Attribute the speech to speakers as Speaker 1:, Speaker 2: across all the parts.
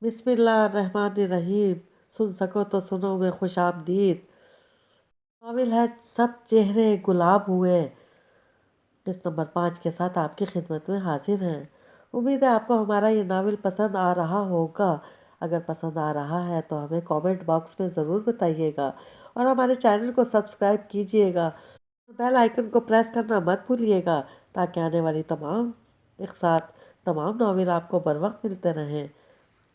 Speaker 1: بسم اللہ الرحمن الرحیم۔ سن سکو تو سنو میں خوش آمدید۔ ناول ہے سب چہرے گلاب ہوئے، قسط نمبر 5 کے ساتھ آپ کی خدمت میں حاضر ہیں۔ امید ہے آپ کو ہمارا یہ ناول پسند آ رہا ہوگا۔ اگر پسند آ رہا ہے تو ہمیں کامنٹ باکس میں ضرور بتائیے گا اور ہمارے چینل کو سبسکرائب کیجیے گا۔ بیل آئیکن کو پریس کرنا مت بھولیے گا تاکہ آنے والی ایک ساتھ تمام ناول آپ کو بر وقت ملتے رہیں۔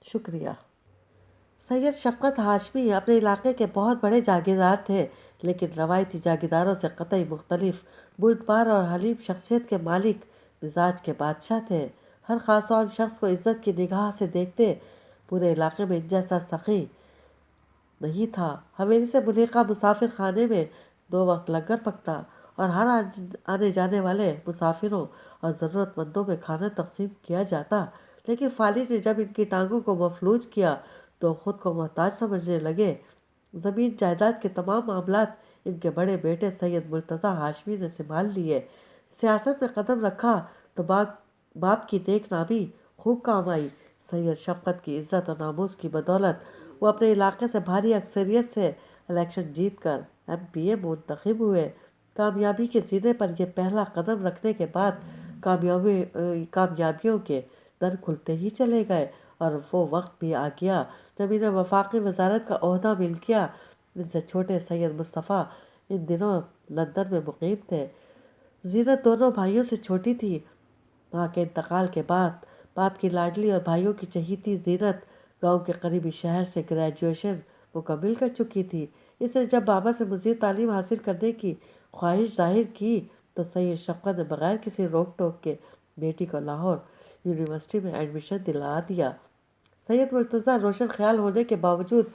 Speaker 1: شکریہ۔ سید شفقت ہاشمی اپنے علاقے کے بہت بڑے جاگیردار تھے، لیکن روایتی جاگیرداروں سے قطعی مختلف، بردبار اور حلیم شخصیت کے مالک مزاج کے بادشاہ تھے۔ ہر خاص و عام شخص کو عزت کی نگاہ سے دیکھتے۔ پورے علاقے میں ان جیسا سخی نہیں تھا۔ حویلی سے ملیقہ مسافر خانے میں 2 وقت لنگر پکتا اور ہر آنے جانے والے مسافروں اور ضرورت مندوں میں کھانا تقسیم کیا جاتا، لیکن فالج نے جب ان کی ٹانگوں کو مفلوج کیا تو خود کو محتاج سمجھنے لگے۔ زمین جائیداد کے تمام معاملات ان کے بڑے بیٹے سید مرتضیٰ ہاشمی نے سنبھال لیے۔ سیاست میں قدم رکھا تو باپ کی نیک نامی خوب کام آئی۔ سید شفقت کی عزت و ناموس کی بدولت وہ اپنے علاقے سے بھاری اکثریت سے الیکشن جیت کر MP منتخب ہوئے۔ کامیابی کے سینے پر یہ پہلا قدم رکھنے کے بعد کامیابیوں کے در کھلتے ہی چلے گئے، اور وہ وقت بھی آ گیا جب انہیں وفاقی وزارت کا عہدہ مل گیا۔ ان سے چھوٹے سید مصطفیٰ ان دنوں لندن میں مقیم تھے۔ زینت دونوں بھائیوں سے چھوٹی تھی۔ ماں کے انتقال کے بعد باپ کی لاڈلی اور بھائیوں کی چہیتی زینت گاؤں کے قریبی شہر سے گریجویشن مکمل کر چکی تھی۔ اس نے جب بابا سے مزید تعلیم حاصل کرنے کی خواہش ظاہر کی تو سید شفقت نے بغیر کسی روک ٹوک کے بیٹی کو لاہور یونیورسٹی میں ایڈمیشن دلا دیا۔ سید مرتضیٰ روشن خیال ہونے کے باوجود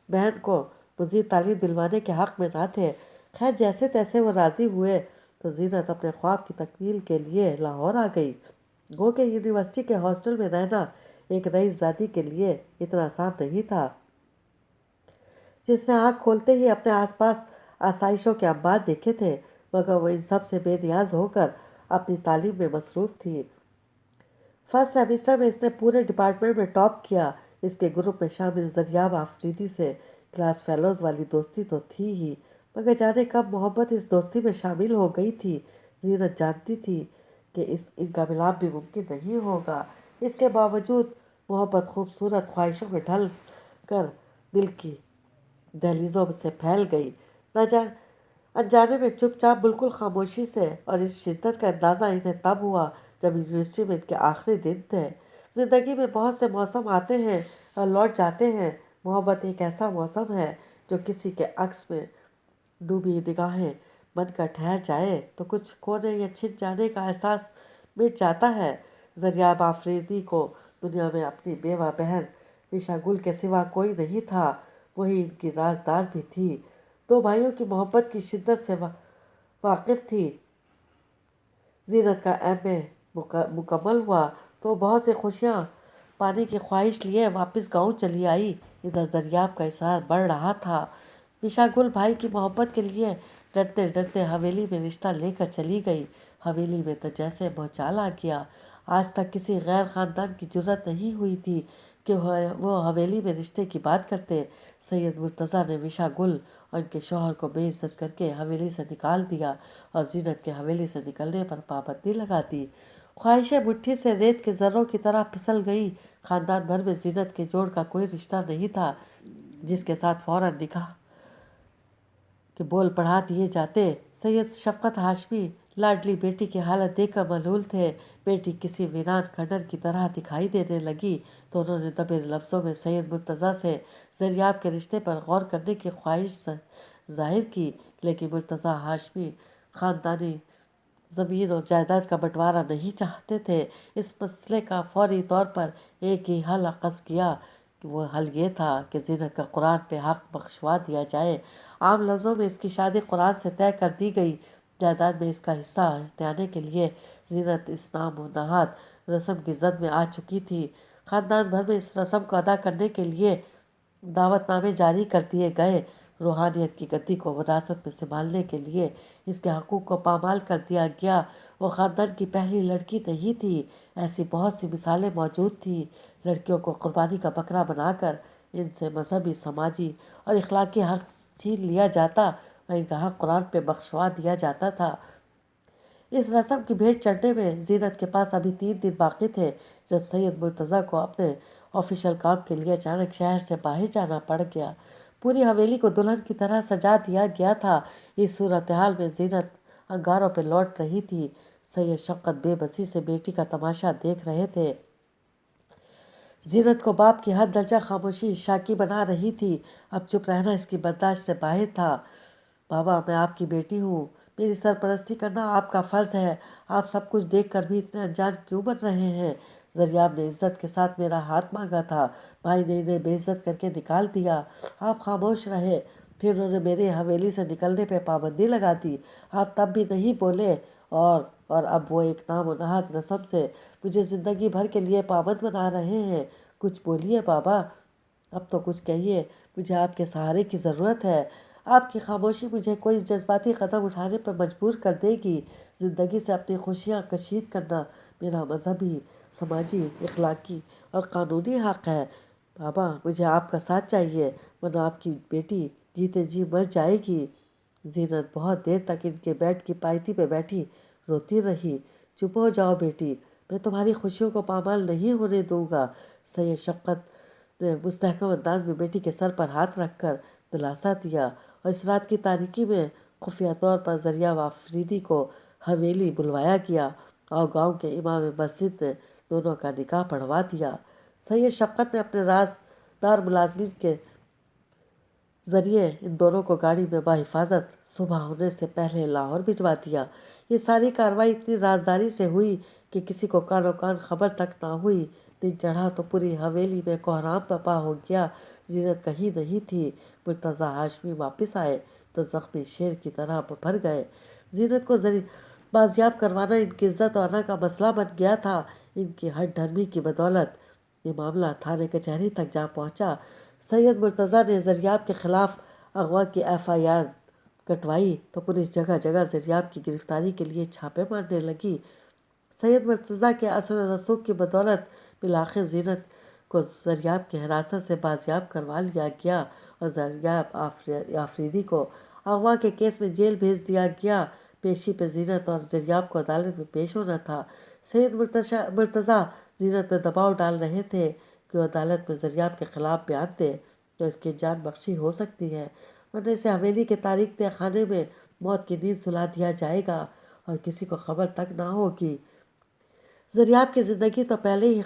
Speaker 1: بہن کو مزید تعلیم دلوانے کے حق میں نہ تھے۔ خیر جیسے تیسے وہ راضی ہوئے تو زینت اپنے خواب کی تکمیل کے لیے لاہور آ گئی۔ گو کہ یونیورسٹی کے ہاسٹل میں رہنا ایک رئیس زادی کے لیے اتنا آسان نہیں تھا، جس نے آنکھ کھولتے ہی اپنے آس پاس آسائشوں کے انبار دیکھے تھے، مگر وہ ان سب سے بے نیاز ہو کر اپنی تعلیم میں مصروف تھی۔ فرسٹ سیمسٹر میں اس نے پورے ڈپارٹمنٹ میں ٹاپ کیا۔ اس کے گروپ میں شامل زریاب آفریدی سے کلاس فیلوز والی دوستی تو تھی ہی، مگر جانے کب محبت اس دوستی میں شامل ہو گئی تھی۔ زینت جانتی تھی کہ ان کا ملاپ بھی ممکن نہیں ہوگا، اس کے باوجود محبت خوبصورت خواہشوں میں ڈھل کر دل کی دہلیزوں سے پھیل گئی۔ انجانے میں چپ چاپ بالکل خاموشی سے، اور اس شدت کا اندازہ انہیں تب ہوا جب یونیورسٹی میں ان کے آخری دن تھے۔ زندگی میں بہت سے موسم آتے ہیں اور لوٹ جاتے ہیں۔ محبت ایک ایسا موسم ہے جو کسی کے عکس میں ڈوبی نگاہیں بن کر ٹھہر جائے تو کچھ کھونے یا چھن جانے کا احساس مٹ جاتا ہے۔ زریاب آفریدی کو دنیا میں اپنی بیوہ بہن ریشا گل کے سوا کوئی نہیں تھا، وہی ان کی رازدار بھی تھی۔ 2 بھائیوں کی محبت کی شدت سے واقف تھی۔ زینت کا MA مکمل ہوا تو وہ بہت سی خوشیاں پانے کی خواہش لیے واپس گاؤں چلی آئی۔ ادھر زریاب کا اصرار بڑھ رہا تھا۔ ریشا گل بھائی کی محبت کے لیے ڈرتے ڈرتے حویلی میں رشتہ لے کر چلی گئی۔ حویلی میں تو جیسے بھونچال آ گیا۔ آج تک کسی غیر خاندان کی جرأت نہیں ہوئی تھی کہ وہ حویلی میں رشتے کی بات کرتے۔ سید مرتضیٰ نے ریشا گل اور ان کے شوہر کو بے عزت کر کے حویلی سے نکال دیا اور زینت کے حویلی سے نکلنے پر پابندی لگا دی۔ خواہشیں مٹھی سے ریت کے ذروں کی طرح پھسل گئیں۔ خاندان بھر میں زینت کے جوڑ کا کوئی رشتہ نہیں تھا جس کے ساتھ فوراً نکاح کے بول بڑھا دیے جاتے۔ سید شفقت ہاشمی لاڈلی بیٹی کی حالت دیکھ کر ملول تھے۔ بیٹی کسی ویران کھنڈر کی طرح دکھائی دینے لگی تو انہوں نے دبے لفظوں میں سید مرتضیٰ سے زریاب کے رشتے پر غور کرنے کی خواہش ظاہر کی، لیکن مرتضیٰ ہاشمی خاندانی زمین و جائیداد کا بنٹوارا نہیں چاہتے تھے۔ اس مسئلے کا فوری طور پر ایک ہی حل اخذ کیا۔ وہ حل یہ تھا کہ زینت کا قرآن پہ حق بخشوا دیا جائے۔ عام لفظوں میں اس کی شادی قرآن سے طے کر دی گئی۔ جائیداد میں اس کا حصہ ہتھیانے کے لیے زینت اس نام و نہاد رسم کی زد میں آ چکی تھی۔ خاندان بھر میں اس رسم کو ادا کرنے کے لیے دعوت نامے جاری کر دیے گئے۔ روحانیت کی گدی کو وراثت میں سنبھالنے کے لیے اس کے حقوق کو پامال کر دیا گیا۔ وہ خاندان کی پہلی لڑکی نہیں تھی، ایسی بہت سی مثالیں موجود تھیں۔ لڑکیوں کو قربانی کا بکرا بنا کر ان سے مذہبی، سماجی اور اخلاقی حق چھین لیا جاتا اور ان کا حق قرآن پہ بخشوا دیا جاتا تھا۔ اس رسم کی بھیٹ چڑھنے میں زینت کے پاس ابھی 3 دن باقی تھے جب سید مرتضیٰ کو اپنے آفیشل کام کے لیے اچانک شہر سے باہر جانا پڑ گیا۔ پوری حویلی کو دلہن کی طرح سجا دیا گیا تھا۔ اس صورتحال میں زینت انگاروں پہ لوٹ رہی تھی۔ سید شفقت بے بسی سے بیٹی کا تماشا دیکھ رہے تھے۔ زینت کو باپ کی حد درجہ خاموشی شاکی بنا رہی تھی۔ اب چپ رہنا اس کی برداشت سے باہر تھا۔ بابا، میں آپ کی بیٹی ہوں، میری سرپرستی کرنا آپ کا فرض ہے۔ آپ سب کچھ دیکھ کر بھی اتنے انجان کیوں بن رہے ہیں؟ زریاب نے عزت کے ساتھ میرا ہاتھ مانگا تھا، بھائی نے انہیں بے عزت کر کے نکال دیا۔ آپ خاموش رہے، پھر انہوں نے میری حویلی سے نکلنے پہ پابندی لگا دی، آپ تب بھی نہیں بولے، اور اب وہ ایک نام و نہاد رسم سے مجھے زندگی بھر کے لیے پابند بنا رہے ہیں۔ کچھ بولیے بابا، اب تو کچھ کہیے، مجھے آپ کے سہارے کی ضرورت ہے۔ آپ کی خاموشی مجھے کوئی جذباتی قدم اٹھانے پر مجبور کر دے گی۔ زندگی سے اپنی خوشیاں کشید کرنا میرا مذہبی، سماجی، اخلاقی اور قانونی حق ہے۔ بابا، مجھے آپ کا ساتھ چاہیے، ورنہ آپ کی بیٹی جیتے جی مر جائے گی۔ زینت بہت دیر تک ان کے بیڈ کی پائیتی پہ بیٹھی روتی رہی۔ چپ ہو جاؤ بیٹی، میں تمہاری خوشیوں کو پامال نہیں ہونے دوں گا۔ سید شفقت نے مستحکم انداز میں بیٹی کے سر پر ہاتھ رکھ کر دلاسا دیا، اور اس رات کی تاریکی میں خفیہ طور پر زریاب آفریدی کو حویلی بلوایا گیا اور گاؤں کے امام مسجد نے دونوں کا نکاح پڑھوا دیا۔ سید شفقت نے اپنے رازدار ملازمین کے ذریعے ان دونوں کو گاڑی میں بحفاظت صبح ہونے سے پہلے لاہور بھجوا دیا۔ یہ ساری کارروائی اتنی رازداری سے ہوئی کہ کسی کو کانو کان خبر تک نہ ہوئی۔ دن چڑھا تو پوری حویلی میں کوہرام برپا ہو گیا۔ زینت کہیں نہیں تھی۔ مرتضیٰ ہاشمی واپس آئے تو زخمی شیر کی طرح بھر گئے۔ زینت کو بازیاب کروانا ان کی عزت اور آنا کا مسئلہ بن گیا تھا۔ ان کی ہٹ دھرمی کی بدولت یہ معاملہ تھانے کچہری تک جا پہنچا۔ سید مرتضیٰ نے زریاب کے خلاف اغوا کی FIR کٹوائی تو پولیس جگہ جگہ زریاب کی گرفتاری کے لیے چھاپے مارنے لگی۔ سید مرتضیٰ کے اثر و رسوخ کی بدولت بالآخر زینت کو زریاب کی حراست سے بازیاب کروا لیا گیا اور زریاب آفریدی کو اغوا کے کیس میں جیل بھیج دیا گیا۔ پیشی پہ زینت اور زریاب کو عدالت میں پیش ہونا تھا۔ سید مرتضیٰ زینت پہ دباؤ ڈال رہے تھے کہ وہ عدالت میں زریاب کے خلاف بیان دے تو اس کی جان بخشی ہو سکتی ہے، ورنہ اسے حویلی کے تاریک تہ خانے میں موت کی نیند سلا دیا جائے گا اور کسی کو خبر تک نہ ہوگی۔ زریاب کی زندگی تو پہلے ہی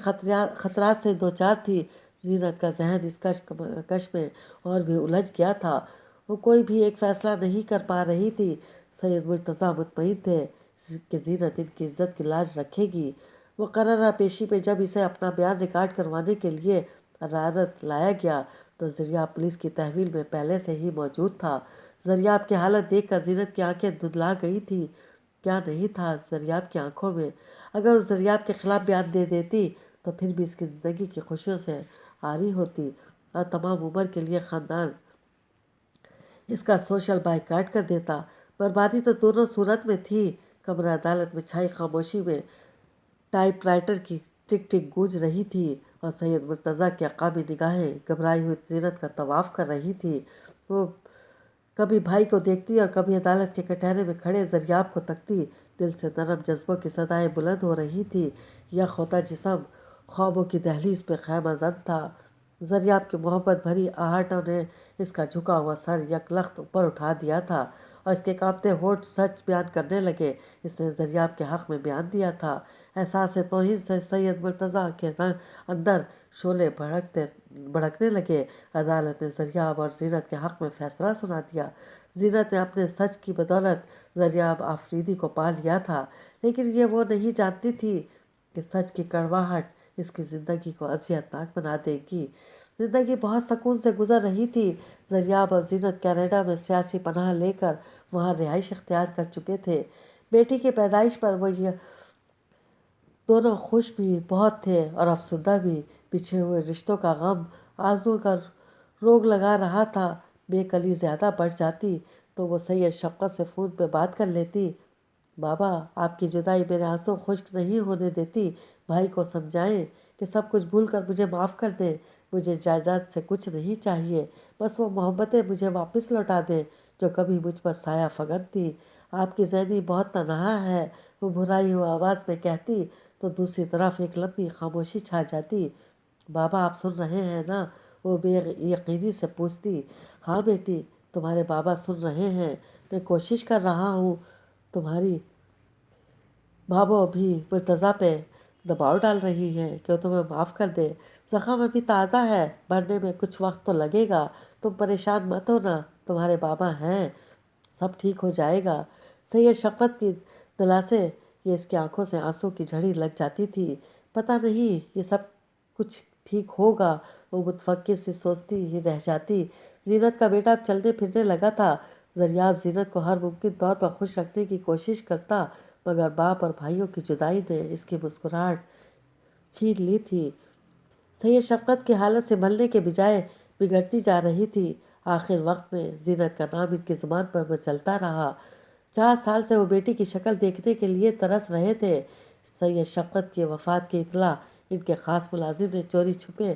Speaker 1: خطرات سے دوچار تھی۔ زینت کا ذہن اس کش میں اور بھی الجھ گیا تھا۔ وہ کوئی بھی ایک فیصلہ نہیں کر پا رہی تھی۔ سید مرتضیٰ مطمئن تھے کہ زینت ان کی عزت کی لاج رکھے گی۔ مقررہ پیشی پہ جب اسے اپنا بیان ریکارڈ کروانے کے لیے عدالت لایا گیا تو زریاب پولیس کی تحویل میں پہلے سے ہی موجود تھا۔ زریاب کی حالت دیکھ کر زینت کی آنکھیں دھندلا گئی تھیں۔ کیا نہیں تھا زریاب کی آنکھوں میں؟ اگر وہ زریاب کے خلاف بیان دے دیتی تو پھر بھی اس کی زندگی کی خوشیوں سے عاری ہوتی اور تمام عمر کے لیے خاندان اس کا سوشل بائیکاٹ کر دیتا۔ بربادی تو دونوں صورت میں تھی۔ کمرہ عدالت میں چھائی خاموشی میں ٹائپ رائٹر کی ٹک ٹک گونج رہی تھی اور سید مرتضیٰ کی عقابی نگاہیں گھبرائی ہوئی زینت کا طواف کر رہی تھی۔ وہ کبھی بھائی کو دیکھتی اور کبھی عدالت کے کٹہرے میں کھڑے زریاب کو تکتی۔ دل سے نرم جذبوں کی صدائیں بلند ہو رہی تھی۔ یخ ہوتا جسم خوابوں کی دہلیز پہ خیمہ زن تھا۔ زریاب کی محبت بھری آہٹوں نے اس کا جھکا ہوا سر یکلخت اوپر اٹھا دیا تھا اور اس کے کانپتے ہونٹ سچ بیان کرنے لگے۔ اس نے زریاب کے حق میں بیان دیا تھا۔ احساس توہین سے سید مرتضیٰ کے اندر شعلے بھڑکنے لگے۔ عدالت نے زریاب اور زینت کے حق میں فیصلہ سنا دیا۔ زینت نے اپنے سچ کی بدولت زریاب آفریدی کو پا لیا تھا، لیکن یہ وہ نہیں جانتی تھی کہ سچ کی کڑواہٹ اس کی زندگی کو اذیت ناک بنا دے گی۔ زندگی بہت سکون سے گزر رہی تھی۔ زریاب اور زینت کینیڈا میں سیاسی پناہ لے کر وہاں رہائش اختیار کر چکے تھے۔ بیٹی کی پیدائش پر وہ دونوں خوش بھی بہت تھے اور افسردہ بھی۔ بچھڑے ہوئے رشتوں کا غم آرزوؤں کا روگ لگا رہا تھا۔ بے کلی زیادہ بڑھ جاتی تو وہ سید شفقت سے فون پہ بات کر لیتی۔ بابا، آپ کی جدائی میرے آنسو خشک نہیں ہونے دیتی، بھائی کو سمجھائیں کہ سب کچھ بھول کر مجھے معاف کر دیں۔ مجھے جائیداد سے کچھ نہیں چاہیے، بس وہ محبتیں مجھے واپس لوٹا دیں جو کبھی مجھ پر سایہ فگن تھی۔ آپ کی زینی بہت تنہا ہے، وہ بھرائی ہوئی آواز میں کہتی تو دوسری طرف ایک لمبی خاموشی چھا جاتی۔ بابا آپ سن رہے ہیں نا؟ وہ بے یقینی سے پوچھتی۔ ہاں بیٹی، تمہارے بابا سن رہے ہیں۔ میں کوشش کر رہا ہوں۔ تمہاری بھابو بھی مرتضیٰ پہ دباؤ ڈال رہی ہے کہ وہ تمہیں معاف کر دے۔ زخم ابھی تازہ ہے، بڑھنے میں کچھ وقت تو لگے گا۔ تم پریشان مت ہونا، تمہارے بابا ہیں، سب ٹھیک ہو جائے گا۔ سید شفقت کی دلاسے یہ اس کی آنکھوں سے آنسوں کی جھڑی لگ جاتی تھی۔ پتہ نہیں یہ سب کچھ ٹھیک ہوگا، وہ متفکر سی سوچتی ہی رہ جاتی۔ زینت کا بیٹا اب چلنے پھرنے لگا تھا۔ زریاب زینت کو ہر ممکن طور پر خوش رکھنے کی کوشش کرتا، مگر باپ اور بھائیوں کی جدائی نے اس کی مسکراہٹ چھین لی تھی۔ سید شفقت کی حالت سنبھلنے کے بجائے بگڑتی جا رہی تھی۔ آخر وقت میں زینت کا نام ان کی زبان پر مچلتا رہا۔ 4 سال سے وہ بیٹی کی شکل دیکھنے کے لیے ترس رہے تھے۔ سید شفقت کی وفات کی اطلاع ان کے خاص ملازم نے چوری چھپے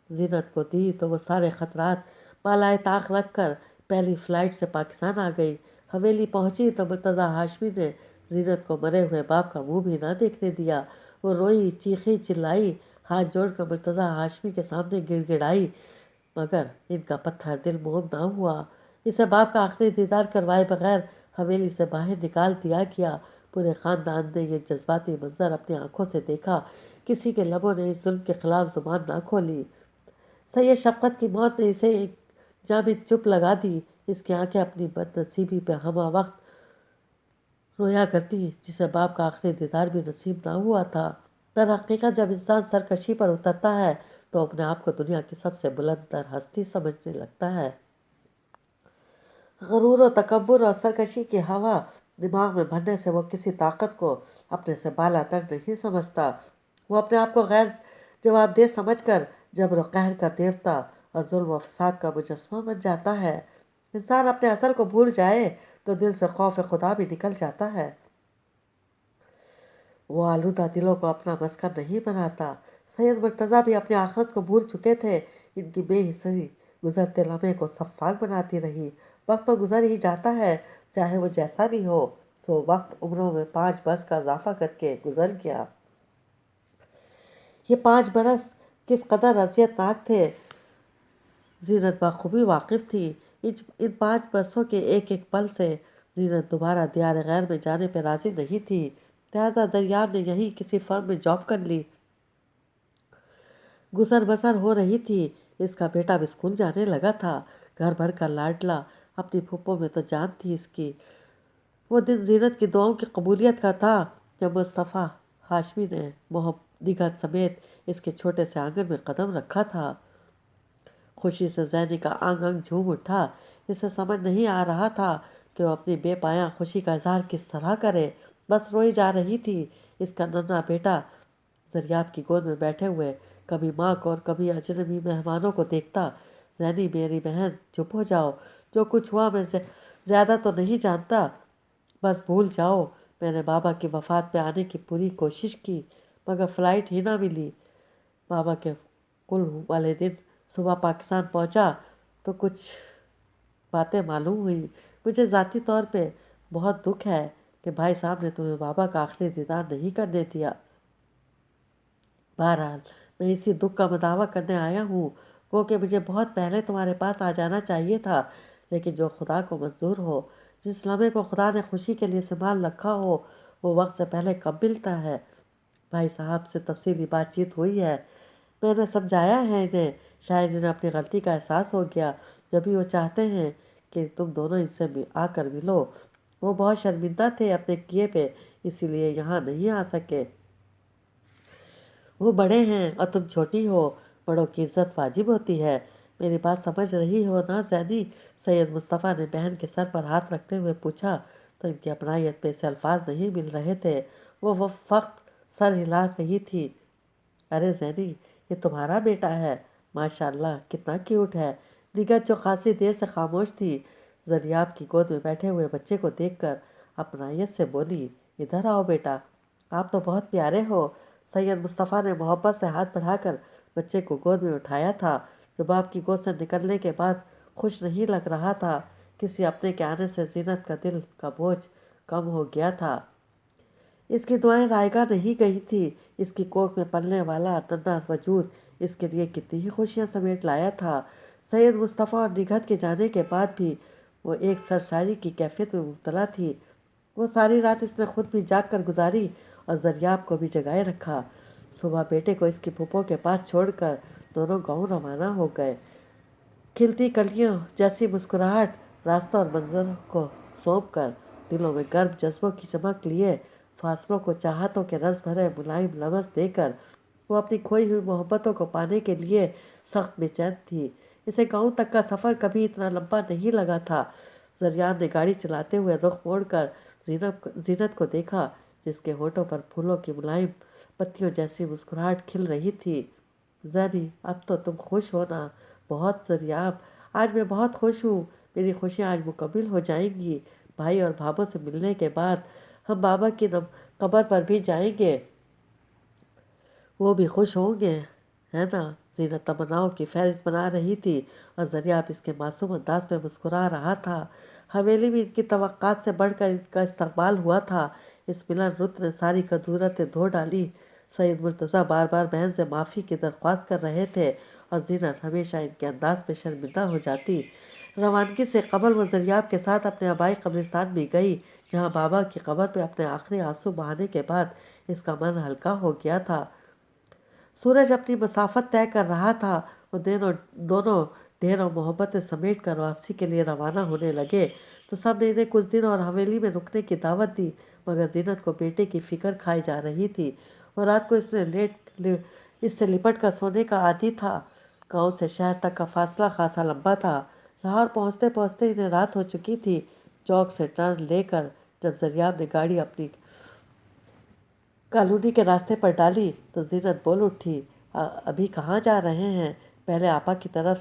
Speaker 1: زینت کو دی تو وہ سارے خطرات بالائے طاق رکھ کر پہلی فلائٹ سے پاکستان آ گئی۔ حویلی پہنچی تو مرتضیٰ ہاشمی نے زینت کو مرے ہوئے باپ کا منہ بھی نہ دیکھنے دیا۔ وہ روئی، چیخی، چلائی، ہاتھ جوڑ کر مرتضیٰ ہاشمی کے سامنے گڑ گڑائی، مگر ان کا پتھر دل موم نہ ہوا۔ اسے باپ کا آخری دیدار کروائے بغیر حویلی سے باہر نکال دیا گیا۔ پورے خاندان نے یہ جذباتی منظر اپنی آنکھوں سے دیکھا۔ کسی کے لبوں نے اس ظلم کے خلاف زبان نہ کھولی۔ سید شفقت کی موت نے اسے ایک جامد چپ لگا دی۔ اس کی آنکھیں اپنی بد نصیبی پہ ہمہ وقت رویا کرتی جسے باپ کا آخری دیدار بھی نصیب نہ ہوا تھا۔ در حقیقت جب انسان سرکشی پر اترتا ہے تو اپنے آپ کو دنیا کی سب سے بلند تر ہستی سمجھنے لگتا ہے۔ غرور و تکبر اور سرکشی کی ہوا دماغ میں بھرنے سے وہ کسی طاقت کو اپنے سے بالا تر نہیں سمجھتا۔ وہ اپنے آپ کو غیر جواب دہ سمجھ کر جبر و قہر کا دیوتا اور ظلم و فساد کا مجسمہ بن جاتا ہے۔ انسان اپنے اصل کو بھول جائے تو دل سے خوف خدا بھی نکل جاتا ہے۔ وہ آلودہ دلوں کو اپنا مسکن نہیں بناتا۔ سید مرتضیٰ بھی اپنی آخرت کو بھول چکے تھے۔ ان کی بے حسی گزرتے لمحے کو سفاک بناتی رہی۔ وقت تو گزر ہی جاتا ہے، چاہے وہ جیسا بھی ہو۔ سو وقت عمروں میں 5 برس کا اضافہ کر کے گزر گیا۔ یہ 5 برس کس قدر اذیت ناک تھے زینت بخوبی واقف تھی۔ ان 5 برسوں کے ایک ایک پل سے زینت دوبارہ دیار غیر میں جانے پہ راضی نہیں تھی، لہٰذا دریاب نے یہیں کسی فرم میں جاب کر لی۔ گزر بسر ہو رہی تھی۔ اس کا بیٹا بھی اسکول جانے لگا تھا۔ گھر بھر کا لاڈلا، اپنی پھوپھو میں تو جان تھی اس کی۔ وہ دن زینت کی دعاؤں کی قبولیت کا تھا جب مصطفیٰ ہاشمی نے نگہت سمیت اس کے چھوٹے سے آنگن میں قدم رکھا تھا۔ خوشی سے زینی کا انگ انگ جھوم اٹھا۔ اسے سمجھ نہیں آ رہا تھا کہ وہ اپنی بے پایاں خوشی کا اظہار کس طرح کرے، بس روئی جا رہی تھی۔ اس کا ننھا بیٹا زریاب کی گود میں بیٹھے ہوئے کبھی ماں کو اور کبھی اجنبی مہمانوں کو دیکھتا۔ زینی میری بہن چپ ہو جاؤ، جو کچھ ہوا میں زیادہ تو نہیں جانتا، بس بھول جاؤ۔ میں نے بابا کی وفات پہ آنے کی پوری کوشش کی مگر فلائٹ ہی نہ ملی۔ بابا کے کل والے دن صبح پاکستان پہنچا تو کچھ باتیں معلوم ہوئی۔ مجھے ذاتی طور پہ بہت دکھ ہے کہ بھائی صاحب نے تمہیں بابا کا آخری دیدار نہیں کرنے دیا۔ بہرحال میں اسی دکھ کا مداوع کرنے آیا ہوں، گو کہ مجھے بہت پہلے تمہارے پاس آ جانا چاہیے تھا، لیکن جو خدا کو منظور ہو۔ جس لمحے کو خدا نے خوشی کے لیے سنبھال رکھا ہو وہ وقت سے پہلے کب ملتا ہے۔ بھائی صاحب سے تفصیلی بات چیت ہوئی ہے، میں نے سمجھایا ہے انہیں، شاید انہیں اپنی غلطی کا احساس ہو گیا، جبھی وہ چاہتے ہیں کہ تم دونوں ان سے آ کر ملو۔ وہ بہت شرمندہ تھے اپنے کیے پہ، اسی لیے یہاں نہیں آ سکے۔ وہ بڑے ہیں اور تم چھوٹی ہو، بڑوں کی عزت واجب ہوتی ہے۔ میری بات سمجھ رہی ہو نا زینی؟ سید مصطفیٰ نے بہن کے سر پر ہاتھ رکھتے ہوئے پوچھا تو ان کی اپنائیت پہ اسے الفاظ نہیں مل رہے تھے۔ وہ وقت سر ہلا رہی تھی۔ ارے زینی، یہ تمہارا بیٹا ہے، ماشاء اللہ کتنا کیوٹ ہے۔ نگہت جو خاصی دیر سے خاموش تھی، زریاب کی گود میں بیٹھے ہوئے بچے کو دیکھ کر اپنائیت سے بولی، ادھر آؤ بیٹا، آپ تو بہت پیارے ہو۔ سید مصطفیٰ نے محبت سے ہاتھ بڑھا کر بچے کو گود میں اٹھایا تھا، جو باپ کی گود سے نکلنے کے بعد خوش نہیں لگ رہا تھا۔ کسی اپنے کے آنے سے زینت کا دل کا بوجھ کم ہو گیا تھا۔ اس کی دعائیں رائے گاہ نہیں گئی تھی۔ اس کی کوکھ میں پلنے والا ننھا وجود اس کے لیے کتنی ہی خوشیاں سمیٹ لایا تھا۔ سید مصطفیٰ اور نگہت کے جانے کے بعد بھی وہ ایک سرشاری کی کیفیت میں مبتلا تھی۔ وہ ساری رات اس نے خود بھی جاگ کر گزاری اور زریاب کو بھی جگائے رکھا۔ صبح بیٹے کو اس کی پھوپھو کے پاس چھوڑ کر دونوں گاؤں روانہ ہو گئے۔ کھلتی کلیوں جیسی مسکراہٹ راستوں اور منظروں کو سونپ کر، دلوں میں گرم جذبوں کی چمک لیے، فاصلوں کو چاہتوں کے رس بھرے ملائم لمس دے کر، وہ اپنی کھوئی ہوئی محبتوں کو پانے کے لیے سخت بے چین تھی۔ اسے گاؤں تک کا سفر کبھی اتنا لمبا نہیں لگا تھا۔ زریاب نے گاڑی چلاتے ہوئے رخ موڑ کر زینت کو دیکھا، جس کے ہونٹوں پر پھولوں کی ملائم پتیوں جیسی مسکراہٹ کھل رہی تھی۔ زینی، اب تو تم خوش ہو نا؟ بہت زریاب، آج میں بہت خوش ہوں۔ میری خوشیاں آج مکمل ہو جائیں گی۔ بھائی اور بھابھوں سے ملنے کے بعد ہم بابا کی قبر پر بھی جائیں گے، وہ بھی خوش ہوں گے، ہے نا؟ زینت تمناؤں کی فہرست بنا رہی تھی اور زریاب اس کے معصوم انداز پہ مسکرا رہا تھا۔ حویلی میں ان کی توقعات سے بڑھ کر ان کا استقبال ہوا تھا۔ اس ملن رت نے ساری کدورتیں دھو ڈالی۔ سید مرتضیٰ بار بار بہن سے معافی کی درخواست کر رہے تھے اور زینت ہمیشہ ان کے انداز پہ شرمندہ ہو جاتی۔ روانگی سے قبل وہ زریاب کے ساتھ اپنے آبائی قبرستان بھی گئی، جہاں بابا کی قبر پہ اپنے آخری آنسو بہانے کے بعد اس کا من ہلکا ہو گیا تھا۔ سورج اپنی مسافت طے کر رہا تھا۔ وہ دونوں ڈھیروں محبتیں سمیٹ کر واپسی کے لیے روانہ ہونے لگے تو سب نے انہیں کچھ دن اور حویلی میں رکنے کی دعوت دی، مگر زینت کو بیٹے کی فکر کھائی جا رہی تھی۔ وہ رات کو اس سے لپٹ کر سونے کا عادی تھا۔ گاؤں سے شہر تک کا فاصلہ خاصا لمبا تھا۔ لاہور پہنچتے پہنچتے انہیں رات ہو چکی تھی۔ چوک سے ٹرن لے کر جب زریاب نے گاڑی اپنی کالونی کے راستے پر ڈالی تو زینت بول اٹھی، ابھی کہاں جا رہے ہیں؟ پہلے آپا کی طرف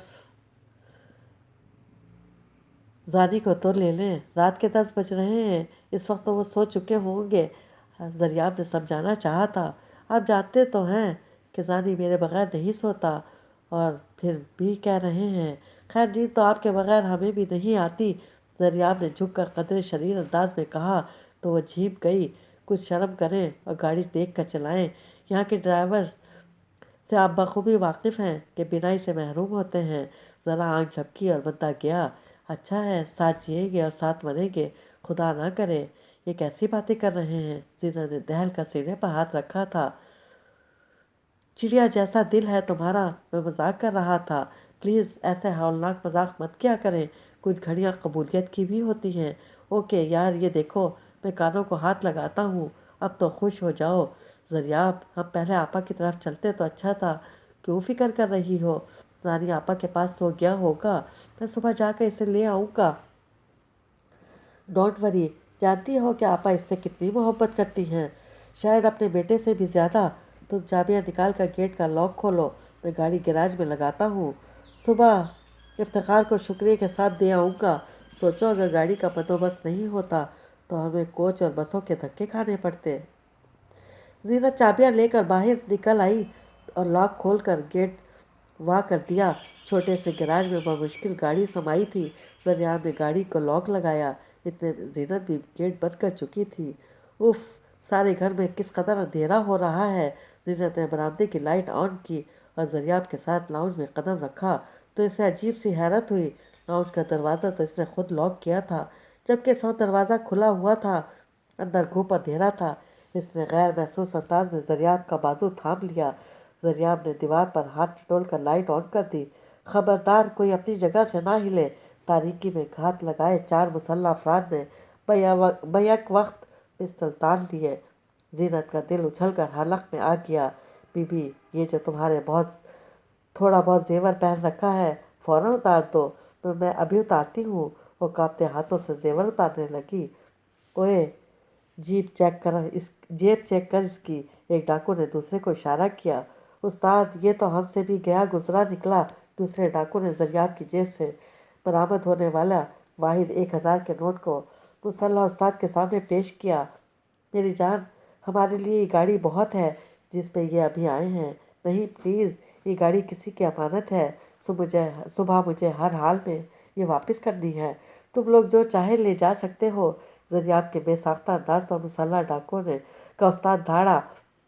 Speaker 1: زانی کو تو لے لیں، رات کے 10 بج رہے ہیں، اس وقت تو وہ سو چکے ہوں گے۔ زریاب نے سمجھانا چاہا تھا، آپ جانتے تو ہیں کہ زانی میرے بغیر نہیں سوتا، اور پھر بھی کہہ رہے ہیں، خیر نیند تو آپ کے بغیر ہمیں بھی نہیں آتی۔ زریاب نے جھک کر قدرے شریر انداز میں کہا تو وہ جھیپ گئی۔ کچھ شرم کریں اور گاڑی دیکھ کر چلائیں، یہاں کے ڈرائیور سے آپ بخوبی واقف ہیں کہ بینائی سے محروم ہوتے ہیں۔ ذرا آنکھ جھپکی اور بندہ گیا۔ اچھا ہے، ساتھ جئیں گے اور ساتھ مریں گے، خدا نہ کرے۔ یہ کیسی باتیں کر رہے ہیں؟ زینت نے دہل کا سینے پر ہاتھ رکھا تھا۔ چڑیا جیسا دل ہے تمہارا، میں مذاق کر رہا تھا، پلیز ایسے ہولناک مذاق مت کیا کریں، کچھ گھڑیاں قبولیت کی بھی ہوتی ہیں۔ اوکے یار، یہ دیکھو میں کانوں کو ہاتھ لگاتا ہوں، اب تو خوش ہو جاؤ۔ زریاب، ہم پہلے آپا کی طرف چلتے تو اچھا تھا، کیوں فکر کر رہی ہو؟ زانی آپا کے پاس سو گیا ہوگا، میں صبح جا کے اسے لے آؤں گا۔ ڈونٹ وری، جانتی ہو کہ آپا اس سے کتنی محبت کرتی ہیں، شاید اپنے بیٹے سے بھی زیادہ۔ تم چابیاں نکال کر گیٹ کا لاک کھولو، میں گاڑی گیراج میں لگاتا ہوں، صبح افتخار کو شکریہ کے ساتھ دے آؤں گا۔ سوچو اگر گاڑی کا بندوبست نہیں ہوتا تو ہمیں کوچ اور بسوں کے دھکے کھانے پڑتے۔ زینت چابیاں لے کر باہر نکل آئی اور لاک کھول کر گیٹ وا کر دیا۔ چھوٹے سے گیراج میں بمشکل گاڑی سمائی تھی۔ زریاب نے گاڑی کو لاک لگایا، اتنے میں زینت بھی گیٹ بند کر چکی تھی۔ اف، سارے گھر میں کس قدر اندھیرا ہو رہا ہے۔ زینت نے برآمدے کی لائٹ آن کی اور زریاب کے ساتھ لاؤنج میں قدم رکھا تو اسے عجیب سی حیرت ہوئی۔ لاؤنج کا دروازہ تو اس نے خود لاک کیا تھا، جبکہ دروازہ کھلا ہوا تھا۔ اندر گھوپ اندھیرا تھا۔ اس نے غیر محسوس انداز میں زریاب کا بازو تھام لیا۔ زریاب نے دیوار پر ہاتھ ٹٹول کر لائٹ آن کر دی۔ خبردار کوئی اپنی جگہ سے نہ ہلے۔ تاریکی میں گھات لگائے 4 مسلح افراد نے بیک وقت پسٹل تان لیے۔ زینت کا دل اچھل کر حلق میں آ گیا۔ بی بی، یہ جو تمہارے تھوڑا بہت زیور پہن رکھا ہے فوراً اتار دو۔ میں ابھی اتارتی ہوں۔ وہ کانپتے ہاتھوں سے زیور اتارنے لگی۔ اوئے، جیب چیک کر اس کی، ایک ڈاکو نے دوسرے کو اشارہ کیا۔ استاد، یہ تو ہم سے بھی گیا گزرا نکلا۔ دوسرے ڈاکو نے زریاب کی جیب سے برآمد ہونے والا واحد 1000 کے نوٹ کو مسلح استاد کے سامنے پیش کیا۔ میری جان، ہمارے لیے یہ گاڑی بہت ہے، جس پہ یہ ابھی آئے ہیں؟ نہیں پلیز، یہ گاڑی کسی کی امانت ہے، صبح مجھے ہر حال میں یہ واپس کرنی ہے۔ تم لوگ جو چاہے لے جا سکتے ہو۔ ضریاب کے بے ساختہ انداز پر مسلح ڈاکوؤں نے کا استاد دھاڑا،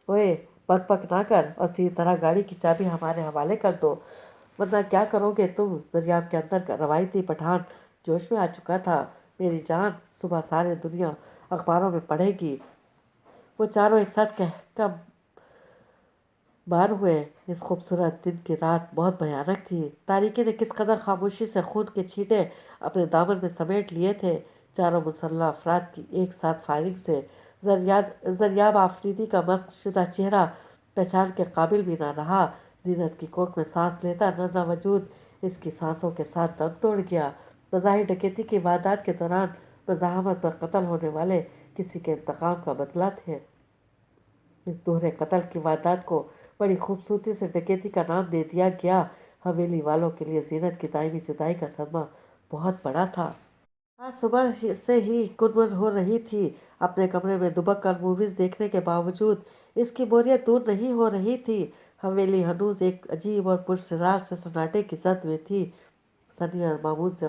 Speaker 1: اوئے بک بک نہ کر اور سیدھی طرح گاڑی کی چابی ہمارے حوالے کر دو، ورنہ کیا کرو گے تم؟ ضریاب کے اندر کا روایتی پٹھان جوش میں آ چکا تھا۔ میری جان، صبح سارے دنیا اخباروں میں پڑھے گی۔ وہ چاروں ایک ساتھ کہہ کر بار ہوئے۔ اس خوبصورت دن کی رات بہت بھیانک تھی۔ تاریکی نے کس قدر خاموشی سے خون کے چھینٹے اپنے دامن میں سمیٹ لیے تھے۔ چاروں مسلح افراد کی ایک ساتھ فائرنگ سے ضریاب آفریدی کا مسخ شدہ چہرہ پہچان کے قابل بھی نہ رہا۔ زینت کی کوکھ میں سانس لیتا ننھا وجود اس کی سانسوں کے ساتھ دم توڑ گیا۔ بظاہر ڈکیتی کی واردات کے دوران مزاحمت پر قتل ہونے والے کسی کے انتقام کا بدلہ تھے۔ اس دوہرے قتل کی واردات کو بڑی خوبصورتی سے ڈکیتی کا نام دے دیا گیا۔ حویلی والوں کے لیے زینت کی دائمی جدائی کا صدمہ بہت بڑا تھا۔ آج صبح سے ہی کنبن ہو رہی تھی۔ اپنے کمرے میں دبک کر موویز دیکھنے کے باوجود اس کی بوریت دور نہیں ہو رہی تھی۔ حویلی ہنوز ایک عجیب اور پراسرار سے سناٹے کی زد میں تھی۔ سنی اور مامون سے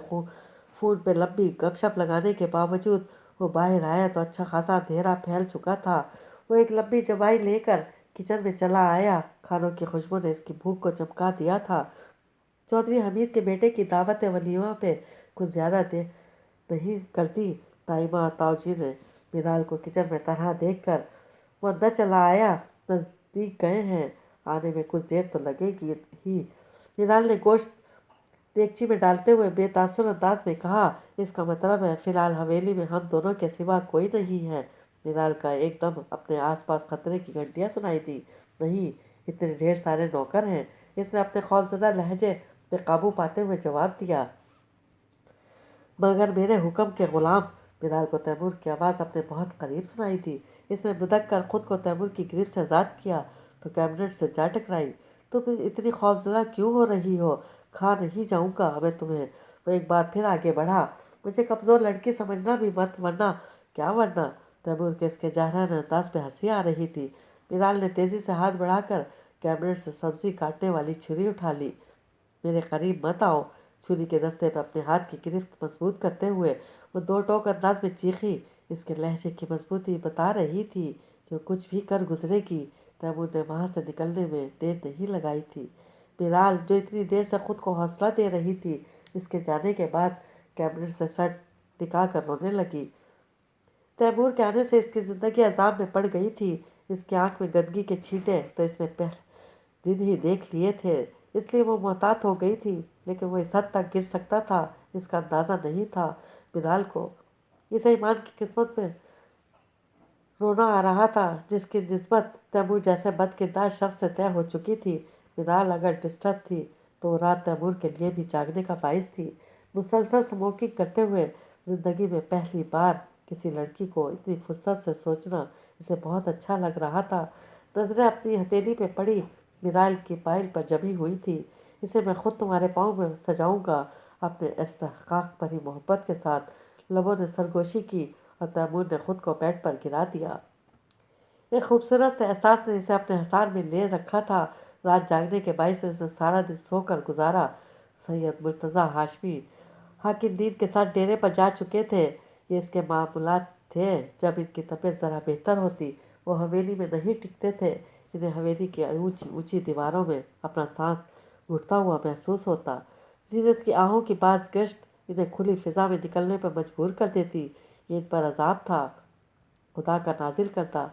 Speaker 1: فون پہ لمبی گپ شپ لگانے کے باوجود وہ باہر آیا تو اچھا خاصا اندھیرا پھیل چکا تھا۔ وہ ایک لمبی چبائی لے کر کچن میں چلا آیا۔ کھانوں کی خوشبو نے اس کی بھوک کو چمکا دیا تھا۔ چودھری حمید کے بیٹے کی دعوت ولیمہ پہ کچھ زیادہ دیر نہیں کرتی تائمہ اور تاؤجی نے میرال کو کچن میں تنہا دیکھ کر وہ اندر چلا آیا۔ نزدیک گئے ہیں، آنے میں کچھ دیر تو لگے گی ہی، میرال نے گوشت دیگچی میں ڈالتے ہوئے بے تاثر انداز میں کہا۔ اس کا مطلب ہے فی الحال حویلی میں ہم دونوں کے سوا کوئی نہیں ہے؟ میرال کا ایک دم اپنے آس پاس خطرے کی گھنٹیاں سنائی دیں۔ نہیں، اتنے ڈھیر سارے نوکر ہیں، اس نے اپنے خوفزدہ لہجے پہ قابو پاتے ہوئے جواب دیا۔ مگر میرے حکم کے غلام۔ میرال کو تیمور کی آواز اپنے بہت قریب سنائی دی۔ اس نے بدک کر خود کو تیمور کی گریف سے آزاد کیا تو کیبنٹ سے جا ٹکرائی۔ تم اتنی خوفزدہ کیوں ہو رہی ہو؟ کھا نہیں جاؤں گا میں تمہیں؟ وہ ایک بار پھر آگے بڑھا۔ مجھے کمزور لڑکی سمجھنا بھی مت، ورنہ کیا ورنہ؟ تیمور کے اس کے جارحانہ انداز پہ ہنسی آ رہی تھی۔ میرال نے تیزی سے ہاتھ بڑھا کر کیبنٹ سے سبزی کاٹنے والی چھری اٹھا لی۔ میرے قریب مت آؤ۔ چھری کے دستے پہ اپنے ہاتھ کی گرفت مضبوط کرتے ہوئے وہ دو ٹوک انداز میں چیخی۔ اس کے لہجے کی مضبوطی بتا رہی تھی کہ وہ کچھ بھی کر گزرے گی۔ تیمور نے وہاں سے نکلنے میں دیر نہیں لگائی تھی۔ میرال جو اتنی دیر سے خود کو حوصلہ دے رہی تھی، اس کے جانے کے بعد کیبنٹ سے سر ٹکا کر رونے لگی۔ تیمور کے آنے سے اس کی زندگی عذاب میں پڑ گئی تھی۔ اس کی آنکھ میں گندگی کے چھینٹے تو اس نے پہلے دن ہی دیکھ لیے تھے، اس لیے وہ محتاط ہو گئی تھی، لیکن وہ اس حد تک گر سکتا تھا اس کا اندازہ نہیں تھا۔ میرال کو اسے ایمان کی قسمت میں رونا آ رہا تھا جس کی نسبت تیمور جیسے بد کردار شخص سے طے ہو چکی تھی۔ میرال اگر ڈسٹرب تھی تو وہ رات تیمور کے لیے بھی جاگنے کا باعث تھی۔ مسلسل اسموکنگ کرتے ہوئے زندگی میں پہلی بار کسی لڑکی کو اتنی فسرت سے سوچنا اسے بہت اچھا لگ رہا تھا۔ نظریں اپنی ہتھیلی پہ پڑی میرال کی پائل پر جمی ہوئی تھی۔ اسے میں خود تمہارے پاؤں میں سجاؤں گا، اپنے استحقاق بھری محبت کے ساتھ لبوں نے سرگوشی کی اور تیمور نے خود کو بیڈ پر گرا دیا۔ ایک خوبصورت سے احساس نے اسے اپنے حصار میں لے رکھا تھا۔ رات جاگنے کے باعث اس نے سارا دن سو کر گزارا۔ سید مرتضیٰ ہاشمی حاکم دین کے ساتھ ڈیرے پر جا چکے تھے۔ یہ اس کے معمولات تھے۔ جب ان کی طبیعت ذرا بہتر ہوتی وہ حویلی میں نہیں ٹکتے تھے۔ انہیں حویلی کی اونچی اونچی دیواروں میں اپنا سانس گھٹتا ہوا محسوس ہوتا۔ زینت کی آہوں کی باز گشت انہیں کھلی فضا میں نکلنے پر مجبور کر دیتی۔ یہ ان پر عذاب تھا، خدا کا نازل کردہ،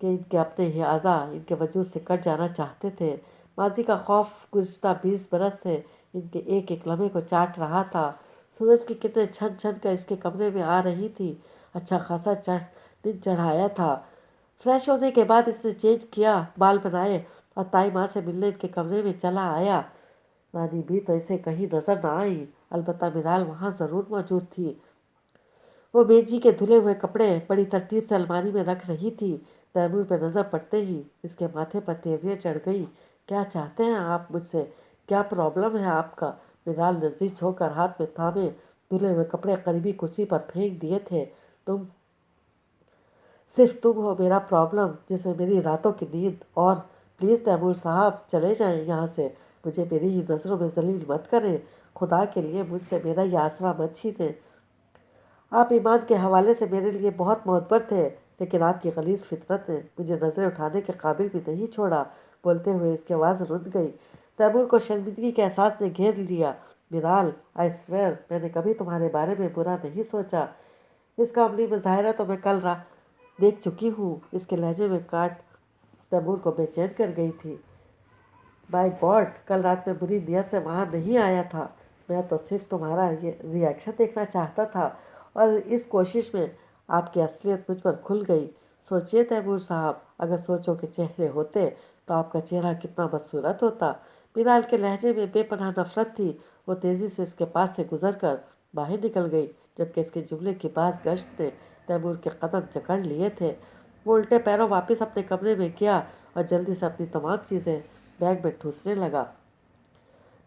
Speaker 1: کہ ان کے اپنے ہی اعضاء ان کے وجود سے کٹ جانا چاہتے تھے۔ ماضی کا خوف گزشتہ 20 برس سے ان کے ایک ایک لمحے کو چاٹ رہا تھا۔ سورج کی کرنیں چھن چھن کر اس کے کمرے میں آ رہی تھی۔ اچھا خاصا دن چڑھایا تھا۔ فریش ہونے کے بعد اس نے چینج کیا، بال بنائے اور تائی ماں سے ملنے ان کے کمرے میں چلا آیا۔ رانی بھی تو اسے کہیں نظر نہ آئی، البتہ میرال وہاں ضرور موجود تھی۔ وہ بیجی کے دھلے ہوئے کپڑے بڑی ترتیب سے الماری میں رکھ رہی تھی۔ تیمور پہ نظر پڑتے ہی اس کے ماتھے پر تیوریاں چڑھ گئیں۔ کیا چاہتے ہیں آپ مجھ سے؟ کیا پرابلم ہے آپ کا؟ میرال نے زچ ہو کر ہاتھ میں تھامے دھلے ہوئے کپڑے قریبی کرسی پر پھینک دیے تھے۔ تم صرف تم ہو میرا پرابلم جس میں میری راتوں کی نیند اور پلیز تیمور صاحب چلے جائیں یہاں سے، مجھے میری ہی نظروں میں ذلیل مت کریں، خدا کے لیے مجھ سے میرا یہ آسرا مت چھینیں۔ آپ ایمان کے حوالے سے میرے لیے بہت معتبر تھے، لیکن آپ کی غلیظ فطرت نے مجھے نظریں اٹھانے کے قابل بھی نہیں چھوڑا۔ بولتے ہوئے اس کی آواز رند گئی۔ تیمور کو شرمندگی کے احساس نے گھیر لیا۔ میرال، آئی سویئر میں نے کبھی تمہارے بارے میں برا نہیں سوچا۔ اس کا عملی مظاہرہ تو میں کل دیکھ چکی ہوں۔ اس کے لہجے میں کاٹ تیمور کو بے چین کر گئی تھی۔ بائی گاڈ، کل رات میں بری نیت سے وہاں نہیں آیا تھا، میں تو صرف تمہارا یہ ری ایکشن دیکھنا چاہتا تھا، اور اس کوشش میں آپ کی اصلیت مجھ پر کھل گئی۔ سوچئے تیمور صاحب، اگر سوچوں کے چہرے ہوتے تو آپ کا چہرہ کتنا بدصورت ہوتا۔ میرال کے لہجے میں بے پناہ نفرت تھی۔ وہ تیزی سے اس کے پاس سے گزر کر باہر نکل گئی، جبکہ اس کے جملے کی باز گشت نے تیمور کے قدم جکڑ لیے تھے۔ وہ الٹے پیروں واپس اپنے کمرے میں گیا اور جلدی سے اپنی تمام چیزیں بیگ میں ٹھوسنے لگا۔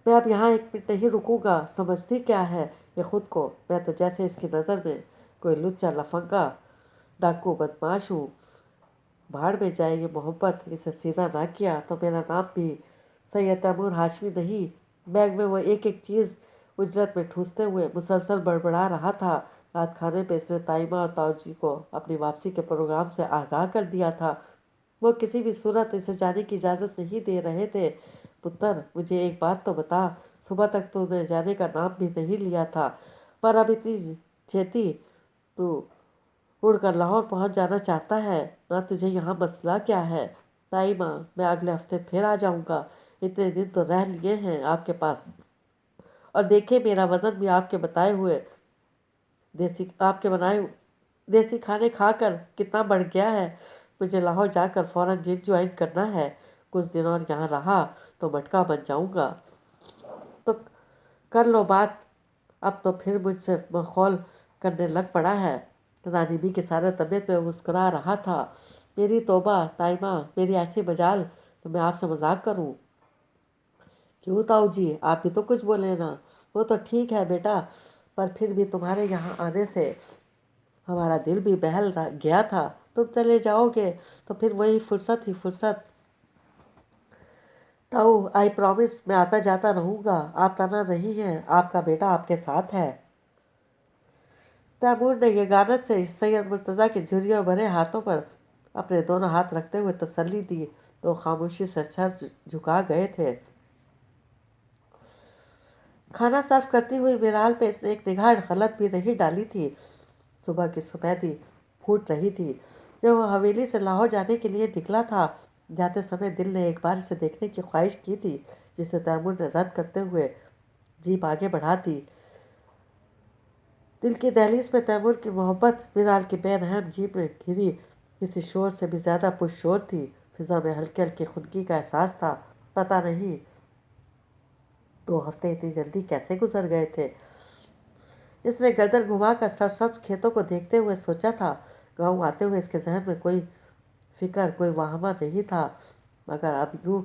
Speaker 1: میں اب یہاں ایک منٹ نہیں رکوں گا، سمجھتی کیا ہے یہ خود کو؟ میں تو جیسے اس کی نظر میں کوئی لچا لفنگا ڈاکو بدماش ہوں۔ بھاڑ میں جائے یہ محبت، اسے سیدھا نہ کیا تو میرا نام بھی سید تیمور ہاشمی نہیں۔ بیگ میں وہ ایک ایک چیز اجرت میں ٹھوستے ہوئے مسلسل بڑبڑا رہا تھا۔ رات کھانے پہ اس نے تائمہ اور تاؤجی کو اپنی واپسی کے پروگرام سے آگاہ کر دیا تھا۔ وہ کسی بھی صورت اسے جانے کی اجازت نہیں دے رہے تھے۔ پتر، مجھے ایک بات تو بتا، صبح تک تو نے جانے کا نام بھی نہیں لیا تھا، پر اب اتنی چھیتی تو اڑ کر لاہور پہنچ جانا چاہتا ہے نہ؟ تجھے یہاں مسئلہ کیا ہے؟ تائمہ، میں اگلے ہفتے پھر آ جاؤں گا، اتنے دن تو رہ لیے ہیں آپ کے پاس، اور دیکھیں میرا وزن بھی آپ کے بنائے دیسی کھانے کھا کر کتنا بڑھ گیا ہے۔ مجھے لاہور جا کر فوراً جم جوائن کرنا ہے۔ کچھ دن اور یہاں رہا تو مٹکا بن جاؤں گا۔ تو کر لو بات، اب تو پھر مجھ سے مخول کرنے لگ پڑا ہے۔ رانی بی کی سارے طبیعت میں مسکرا رہا تھا۔ میری توبہ تائمہ، میری ایسی مجال تو میں آپ سے مذاق کروں؟ کیوں تاؤ جی، آپ بھی تو کچھ بولے نا۔ وہ تو ٹھیک ہے بیٹا، پر پھر بھی تمہارے یہاں آنے سے ہمارا دل بھی بہل گیا تھا۔ تم چلے جاؤ گے تو پھر وہی فرصت ہی فرصت۔ تاؤ، آئی پرامس میں آتا جاتا رہوں گا، آپ تنہا نہیں ہیں، آپ کا بیٹا آپ کے ساتھ ہے۔ تیمور نے یہ گانت سے سید مرتضیٰ کے جھریوں بھرے ہاتھوں پر اپنے دونوں ہاتھ رکھتے ہوئے تسلی دی تو خاموشی سے سر جھکا گئے تھے۔ کھانا سرو کرتی ہوئی میرال پہ اس نے ایک نگاہ غلط بھی نہیں ڈالی تھی۔ صبح کی سفیدی پھوٹ رہی تھی جب وہ حویلی سے لاہور جانے کے لیے نکلا تھا۔ جاتے سمے دل نے ایک بار اسے دیکھنے کی خواہش کی تھی، جسے تیمور نے رد کرتے ہوئے جیپ آگے بڑھا دی۔ دل کی دہلیز پہ تیمور کی محبت میرال کی بے رحم جیپ میں گھری کسی شور سے بھی زیادہ پرشور تھی۔ فضا میں ہلکی ہلکی خنکی کا احساس تھا۔ پتہ نہیں 2 ہفتے اتنی جلدی کیسے گزر گئے تھے۔ اس نے گردن گھما کر سرسبز کھیتوں کو دیکھتے ہوئے سوچا تھا۔ گاؤں آتے ہوئے اس کے ذہن میں کوئی فکر، کوئی واہمہ نہیں تھا، مگر اب یوں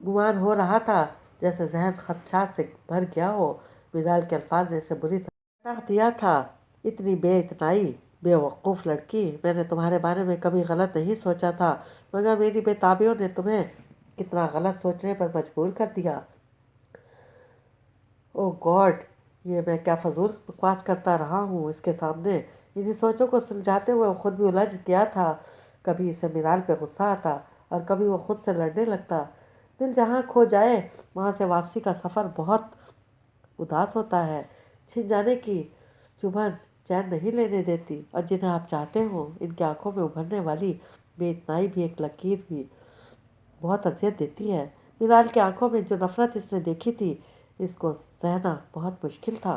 Speaker 1: گمان ہو رہا تھا جیسے ذہن خدشات سے بھر گیا ہو۔ میرال کے الفاظ نے اسے بری طرح ڈانٹ دیا تھا۔ اتنی بے اتنائی، بے وقوف لڑکی، میں نے تمہارے بارے میں کبھی غلط نہیں سوچا تھا، مگر میری بے تابیوں نے تمہیں کتنا غلط سوچنے پر مجبور کر دیا۔ او گاڈ، یہ میں کیا فضول بکواس کرتا رہا ہوں اس کے سامنے۔ انہی سوچوں کو سلجھاتے ہوئے وہ خود بھی الجھ گیا تھا۔ کبھی اسے میرال پہ غصہ آتا اور کبھی وہ خود سے لڑنے لگتا۔ دل جہاں کھو جائے وہاں سے واپسی کا سفر بہت اداس ہوتا ہے۔ چھن جانے کی چبھن چین نہیں لینے دیتی، اور جنہیں آپ چاہتے ہو ان کی آنکھوں میں ابھرنے والی بے اتنائی بھی ایک لکیر بھی بہت اذیت دیتی ہے۔ میرال کی آنکھوں میں جو نفرت اس نے دیکھی تھی، اس کو سہنا بہت مشکل تھا۔